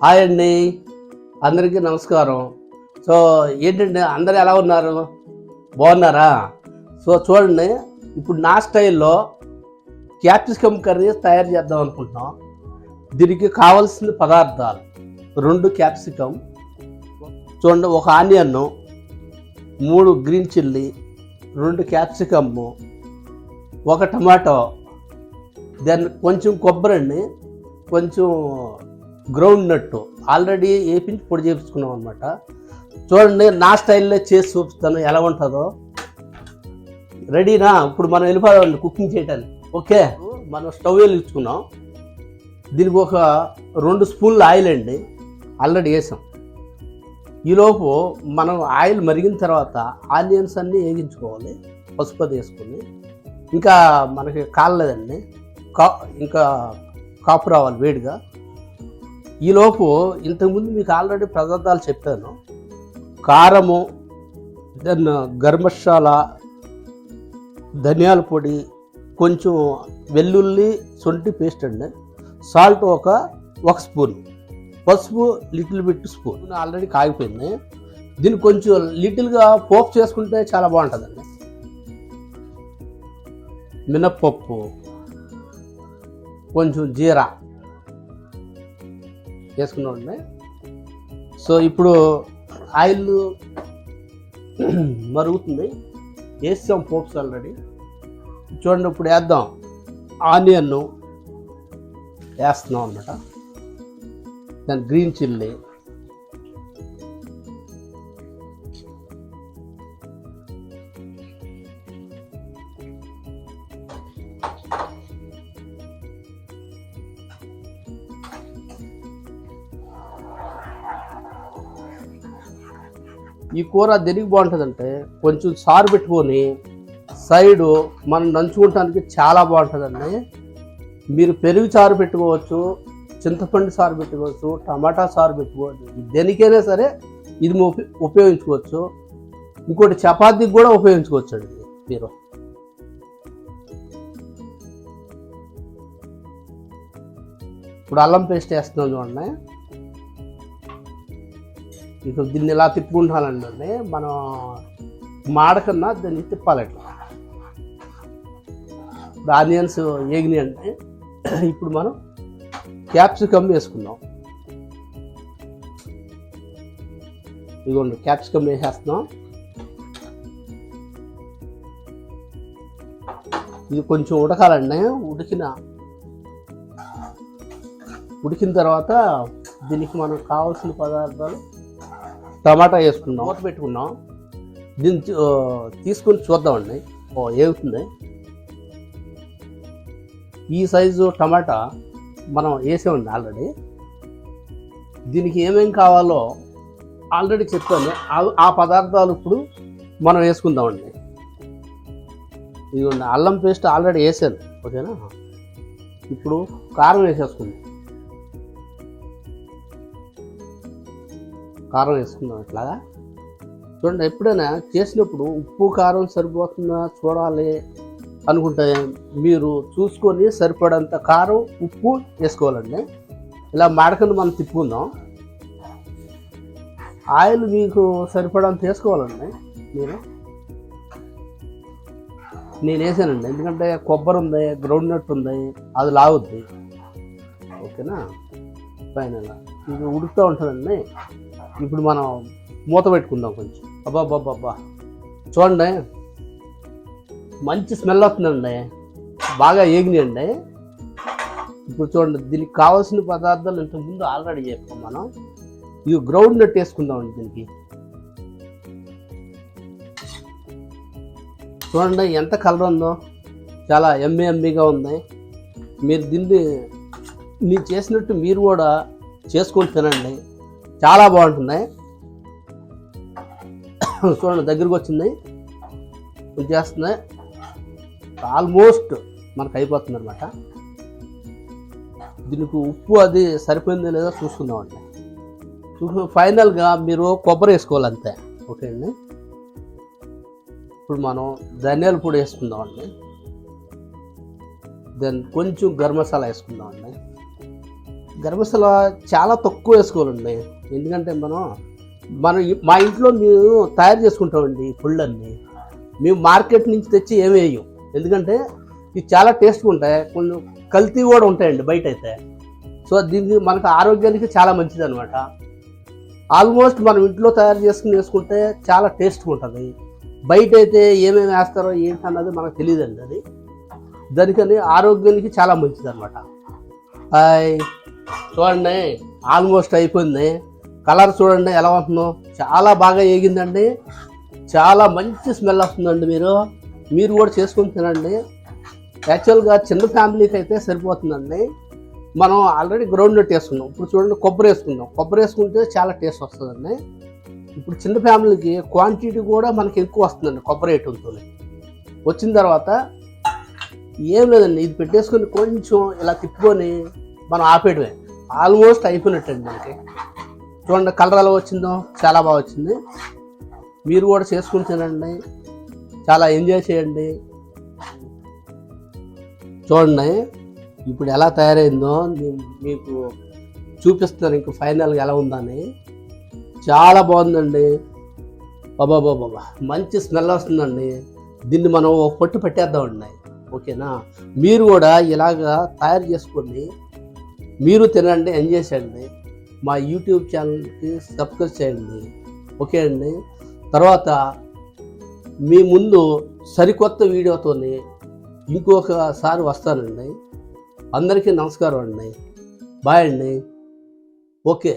Hi అండి, అందరికీ నమస్కారం. సో ఏంటంటే అందరు ఎలా ఉన్నారు, బాగున్నారా? సో చూడండి, ఇప్పుడు నా స్టైల్లో క్యాప్సికమ్ కర్రీ తయారు చేద్దాం అనుకుంటున్నాం. దీనికి కావాల్సిన పదార్థాలు 2 క్యాప్సికమ్, చూడండి, 1 onion, 3 green chilli, 2 capsicum, 1 tomato, then కొంచెం కొబ్బరి అండి, కొంచెం గ్రౌండ్ నట్టు ఆల్రెడీ వేపించి పొడి చేపించుకున్నాం అనమాట. చూడండి, నా స్టైల్లో చేసి చూపిస్తాను ఎలా ఉంటుందో. రెడీనా? ఇప్పుడు మనం వెళ్ళిపోదాం కుకింగ్ చేయడానికి. ఓకే, మనం స్టవ్ వెలిగించుకున్నాం. దీనికి ఒక 2 స్పూన్లు ఆయిల్ అండి ఆల్రెడీ వేసాం. ఈలోపు మనం ఆయిల్ మరిగిన తర్వాత ఆనియన్స్ అన్నీ వేగించుకోవాలి, పసుపు వేసుకొని. ఇంకా మనకి కాలలేదండి, ఇంకా కాపు రావాలి వేడిగా. ఈలోపు ఇంతకుముందు మీకు ఆల్రెడీ పదార్థాలు చెప్పాను. కారము, దెన్ గరం మసాలా, ధనియాల పొడి, కొంచెం వెల్లుల్లి శొంఠి పేస్ట్ అండి, సాల్ట్ ఒక స్పూన్, పసుపు లిటిల్ బిట్ స్పూన్. ఆల్రెడీ కాగిపోయింది. దీన్ని కొంచెం లిటిల్గా పోపు చేసుకుంటే చాలా బాగుంటుందండి. మినప్పప్పు, కొంచెం జీరా వేసుకున్నాండి. సో ఇప్పుడు ఆయిల్ మరుగుతుంది, వేసాం పోప్స్ ఆల్రెడీ. చూడండి, ఇప్పుడు వేద్దాం. ఆనియన్ వేస్తున్నాం అన్నమాట, దాని గ్రీన్ చిల్లీ, ఈ కూర దేనికి బాగుంటుందంటే కొంచెం సారు పెట్టుకొని సైడు మనం నంచుకోవటానికి చాలా బాగుంటుందండి. మీరు పెరుగు చారు పెట్టుకోవచ్చు, చింతపండు సారు పెట్టుకోవచ్చు, టమాటా సారు పెట్టుకోవచ్చు, దేనికైనా సరే ఇది ఉపయోగించుకోవచ్చు. ఇంకోటి చపాతీకి కూడా ఉపయోగించుకోవచ్చు అండి మీరు. ఇప్పుడు అల్లం పేస్ట్ వేస్తున్నాం చూడండి. ఇక దీన్ని ఇలా తిప్పుకుంటానండి, మనం మాడకన్నా దాన్ని తిప్పాలి ఇట్లా. ఇప్పుడు ఆనియన్స్ వేగినాయి అంటే ఇప్పుడు మనం క్యాప్సికమ్ వేసుకుందాం. ఇదిగోండి, క్యాప్సికమ్ వేసేస్తున్నాం. ఇది కొంచెం ఉడకాలండి. ఉడికిన తర్వాత దీనికి మనం కావాల్సిన పదార్థాలు, టమాటా వేసుకుందాం, మూత పెట్టుకున్నాం. దీన్ని తీసుకొని చూద్దామండి ఏమవుతుంది. ఈ సైజు టమాటా మనం వేసామండి ఆల్రెడీ. దీనికి ఏమేమి కావాలో ఆల్రెడీ చెప్పాను, ఆ పదార్థాలు ఇప్పుడు మనం వేసుకుందామండి. ఇదిగోండి, అల్లం పేస్ట్ ఆల్రెడీ వేసాను, ఓకేనా. ఇప్పుడు కారం వేసేసుకుందాం. కారం వేసుకుందాం ఇట్లాగా. చూడండి, ఎప్పుడైనా చేసినప్పుడు ఉప్పు కారం సరిపోతుందా చూడాలి అనుకుంటే మీరు చూసుకొని సరిపడంత కారం ఉప్పు వేసుకోవాలండి. ఇలా మాడకుండా మనం తిప్పుకుందాం. ఆయిల్ మీకు సరిపడంత వేసుకోవాలండి మీరు. నేను వేసానండి, ఎందుకంటే కొబ్బరి ఉంది, గ్రౌండ్ నట్ ఉంది, అది లాగుద్ది, ఓకేనా. ఫైనల్ ఇది ఉడుకుతూ ఉంటుందండి. ఇప్పుడు మనం మూత పెట్టుకుందాం కొంచెం. అబ్బాబ్బాబ్బా, చూడండి, మంచి స్మెల్ వస్తుందండి, బాగా ఏగినాయండి. ఇప్పుడు చూడండి, దీనికి కావాల్సిన పదార్థాలు ఇంతకుముందు ఆల్రెడీ చెప్పాం మనం. ఇవి గ్రౌండ్ నట్ వేసుకుందామండి దీనికి. చూడండి ఎంత కలర్ ఉందో, చాలా ఎమ్మీగా ఉంది. మీరు దీన్ని నేను చేసినట్టు మీరు కూడా చేసుకొని తినండి, చాలా బాగుంటుంది. చూడండి, దగ్గరకు వచ్చింది, చేస్తుంది, ఆల్మోస్ట్ మనకు అయిపోతుంది అనమాట. దీనికి ఉప్పు అది సరిపోయిందో లేదో చూసుకుందామండి. ఫైనల్గా మీరు కొబ్బరి వేసుకోవాలి అంతే, ఓకే అండి. ఇప్పుడు మనం ధనియాల పొడి వేసుకుందామండి. దెన్ కొంచెం గరం మసాలా వేసుకుందామండి. గరం మసాలా చాలా తక్కువ వేసుకోవాలండి. ఎందుకంటే మా ఇంట్లో మేము తయారు చేసుకుంటామండి పుళ్ళన్నీ. మేము మార్కెట్ నుంచి తెచ్చి ఏమి వేయం. ఎందుకంటే ఇవి చాలా టేస్ట్గా ఉంటాయి, కొంచెం కల్తీ కూడా ఉంటాయండి బయట అయితే. సో దీనికి మనకు ఆరోగ్యానికి చాలా మంచిది అనమాట. ఆల్మోస్ట్ మనం ఇంట్లో తయారు చేసుకుని వేసుకుంటే చాలా టేస్ట్గా ఉంటుంది. బయట అయితే ఏమేమి వేస్తారో ఏంటన్నది మనకు తెలియదండి. అది దానికని ఆరోగ్యానికి చాలా మంచిది అనమాట. చూడండి ఆల్మోస్ట్ అయిపోయింది. కలర్ చూడండి ఎలా వస్తుందో, చాలా బాగా ఏగిందండి. చాలా మంచి స్మెల్ వస్తుందండి. మీరు కూడా చేసుకొని తినండి. యాక్చువల్గా చిన్న ఫ్యామిలీకి అయితే సరిపోతుందండి. మనం ఆల్రెడీ గ్రౌండ్ నట్ వేసుకున్నాం. ఇప్పుడు చూడండి కొబ్బరి వేసుకుందాం. కొబ్బరి వేసుకుంటే చాలా టేస్ట్ వస్తుందండి. ఇప్పుడు చిన్న ఫ్యామిలీకి క్వాంటిటీ కూడా మనకి ఎక్కువ వస్తుందండి కొబ్బరి వేయటంతో. వచ్చిన తర్వాత ఏం లేదండి, ఇది పెట్టేసుకొని కొంచెం ఇలా తిప్పుకొని మనం ఆపేయడమే. ఆల్మోస్ట్ అయిపోయినట్టండి మనకి. చూడండి కలర్ ఎలా వచ్చిందో, చాలా బాగా వచ్చింది. మీరు కూడా చేసుకుని తినండి, చాలా ఎంజాయ్ చేయండి. చూడండి ఇప్పుడు ఎలా తయారైందో మీకు చూపిస్తాను ఇంక ఫైనల్గా ఎలా ఉందని. చాలా బాగుందండి. బాబా మంచి స్మెల్ వస్తుందండి. దీన్ని మనం ఒక పొట్టు పెట్టేద్దామండి. ఓకేనా? మీరు కూడా ఇలాగా తయారు చేసుకొని మీరు తినండి, ఎంజాయ్ చేయండి. మా యూట్యూబ్ ఛానల్కి సబ్స్క్రైబ్ చేయండి. ఓకే అండి. తర్వాత మీ ముందు సరికొత్త వీడియోతో ఇంకొకసారి వస్తానండి. అందరికీ నమస్కారం అండి. బాయ్ అండి. ఓకే.